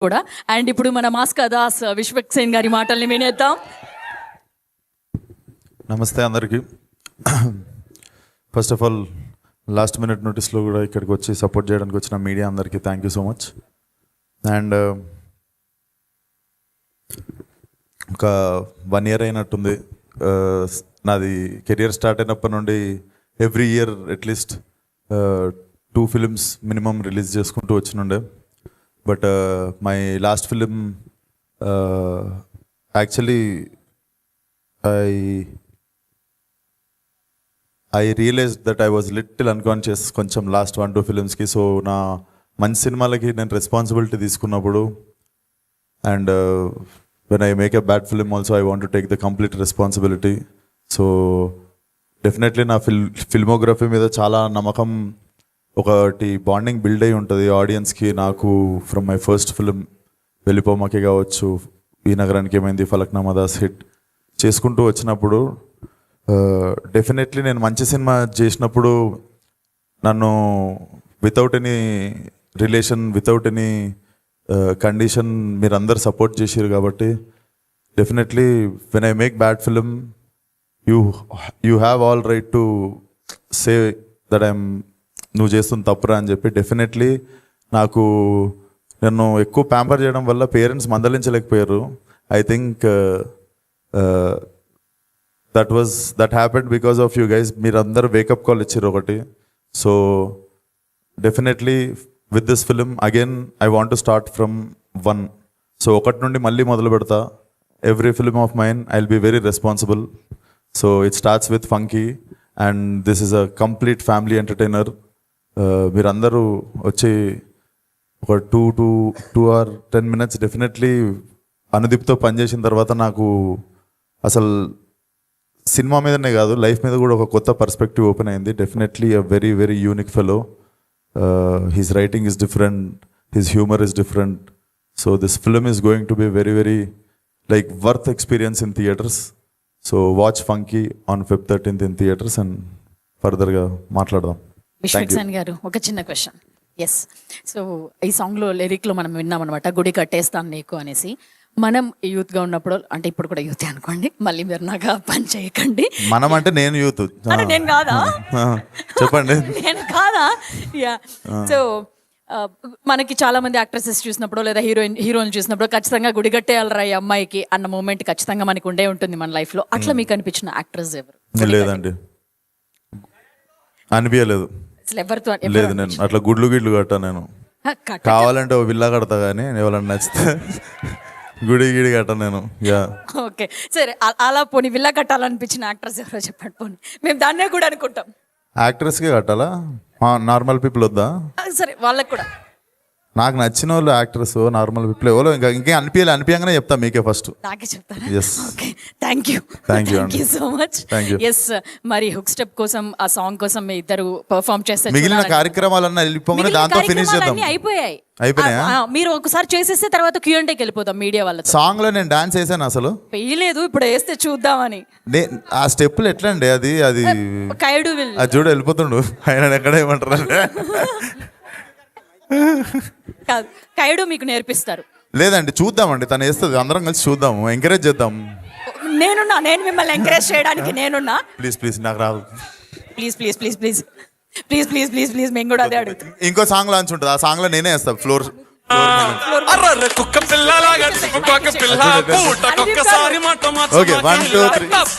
కూడా. అండ్ ఇప్పుడు మన మాస్కా దాస్ విశ్వక్సేన్ గారి మాటల్ని వినేద్దాం. నమస్తే అందరికీ. First of all last minute నోటీస్లో కూడా ఇక్కడికి వచ్చి సపోర్ట్ చేయడానికి వచ్చిన మీడియా అందరికీ thank you so much. And ఒక 1 year అయినట్టుంది నాది కెరియర్ స్టార్ట్ అయినప్పటి నుండి every year at least 2 films minimum release చేసుకుంటూ వచ్చినుండే. But my last film actually I realise that I was little unconscious కొంచెం లాస్ట్ 1-2 filmsకి. సో నా మంచి సినిమాలకి నేను రెస్పాన్సిబిలిటీ తీసుకున్నప్పుడు and when I make a bad film also I want to take the complete responsibility. So definitely నా filmography మీద చాలా నమ్మకం, ఒకటి బాండింగ్ బిల్డ్ అయి ఉంటుంది ఆడియన్స్కి. నాకు ఫ్రమ్ మై ఫస్ట్ ఫిలిం వెళ్ళిపోమాకే కావచ్చు, ఈ నగరానికి ఏమైంది, ఫలక్నామా దాస్ హిట్ చేసుకుంటూ వచ్చినప్పుడు డెఫినెట్లీ నేను మంచి సినిమా చేసినప్పుడు నన్ను without any relation, without any condition మీరందరూ సపోర్ట్ చేసారు. కాబట్టి definitely when I make bad film you have all right to say that I'm నువ్వు చేస్తున్న తప్పురా అని చెప్పి. డెఫినెట్లీ నాకు నన్ను ఎక్కువ ప్యాంపర్ చేయడం వల్ల పేరెంట్స్ మందలించలేకపోయారు. I think that happened because of you guys. మీరందరూ వేకప్ కాల్ ఇచ్చారు ఒకటి. So definitely with this film again I want to start from 1. So 1 నుండి మళ్ళీ మొదలు పెడతా. Every film of mine I will be very responsible. So it starts with funky and this is a complete family entertainer. మీరందరూ వచ్చి ఒక 2 or 10 minutes definitely అనుదీప్తో పనిచేసిన తర్వాత నాకు అసలు సినిమా మీదనే కాదు లైఫ్ మీద కూడా ఒక కొత్త పర్స్పెక్టివ్ ఓపెన్ అయింది. Definitely a very very unique fellow. His writing is different, his humour is different. So this film is going to be very very like worth experience in theatres. So watch funky on Feb 13th in theatres and ఫర్దర్గా మాట్లాడదాం. విశ్వక్సేన్ గారు ఒక చిన్న question. Yes, so ఈ సాంగ్లో లిరిక్లో మనం విన్నామన్నమాట, గుడి కట్టేస్తాను నీకు అనేసి. మనం యూత్గా ఉన్నప్పుడు, అంటే ఇప్పుడు కూడా యూత్ అనుకోండి, మళ్ళీ మీరు నాకు పని చేయకండి. మనం అంటే నేను యూత్, నేను కాదా, చెప్పండి నేను కాదా. యా, సో మనకి చాలా మంది యాక్ట్రెసెస్ చూసినప్పుడు లేదా హీరోయిన్ చూసినప్పుడు ఖచ్చితంగా గుడి కట్టేయాలరా ఈ అమ్మాయికి అన్న మూమెంట్ ఖచ్చితంగా మనకు ఉండే ఉంటుంది మన లైఫ్లో. అట్లా మీకు అనిపించిన యాక్ట్రెస్ ఎవరు? లేదండి, అనిపించలేదు. ఎవరితో లేదు, నేను అట్లా గుడ్లు కట్టా. నేను కావాలంటే ఓ విల్లా కడతా, కానీ ఎవరైనా నచ్చితే గుడి కట్ట నేను. ఓకే, సరే. అలా పోనీ విల్లా కట్టాలనిపించిన యాక్ట్రెస్ ఎవరో చెప్పండి. పోనీ మేము దాన్నే కూడా అనుకుంటాం. యాక్ట్రెస్కే కట్టాలా, నార్మల్ పీపుల్ వద్దా? సరే, వాళ్ళకి కూడా. నాకు నచ్చిన వాళ్ళు యాక్ట్రెస్, నార్మల్ పీపుల్ ఎవరో ఇంకా అనిపించగానే చెప్తా మీకే ఫస్ట్. నాకే చెప్తారా? Yes. Okay, thank you so much. Yes, మరి హుక్ స్టెప్ కోసం, ఆ సాంగ్ కోసం మీ ఇద్దరు పర్ఫార్మ్ చేస్తారు. మిగిలిన కార్యక్రమాలన్నీ వెళ్ళిపోగానే దాంతో ఫినిష్ చేద్దాం. అయిపోయాయి. మీరు ఒకసారి చేసేస్తే తర్వాత Q&Aకి వెళ్ళిపోతాం మీడియా వాళ్ళతో. సాంగ్ లో నేను డాన్స్ వేసాను, అసలు వేయలేదు, ఇప్పుడు వేస్తే చూద్దామని. ఆ స్టెప్పులు ఎట్లా అండి? అది కైడు అది చూడు వెళ్ళిపోతుండు ఆయన. ఎక్కడ ఏమంటారు కాదు, కైడు మీకు నేర్పిస్తారు. లేదండి, చూద్దామండి, తను వేస్తుంది, అందరం కలిసి చూద్దాము, ఎంకరేజ్ చేద్దాం. నేను మిమ్మల్ని ఎంకరేజ్ చేయడానికి నేనున్నా. ప్లీజ్ నాకు రాదు. ప్లీజ్ మేము కూడా అదే అడుగుతాం. ఇంకో సాంగ్ లాంచ్ ఉంటుంది, ఆ సాంగ్ లో నేనే వేస్తా ఫ్లోర్. ఓకే, 1 2 3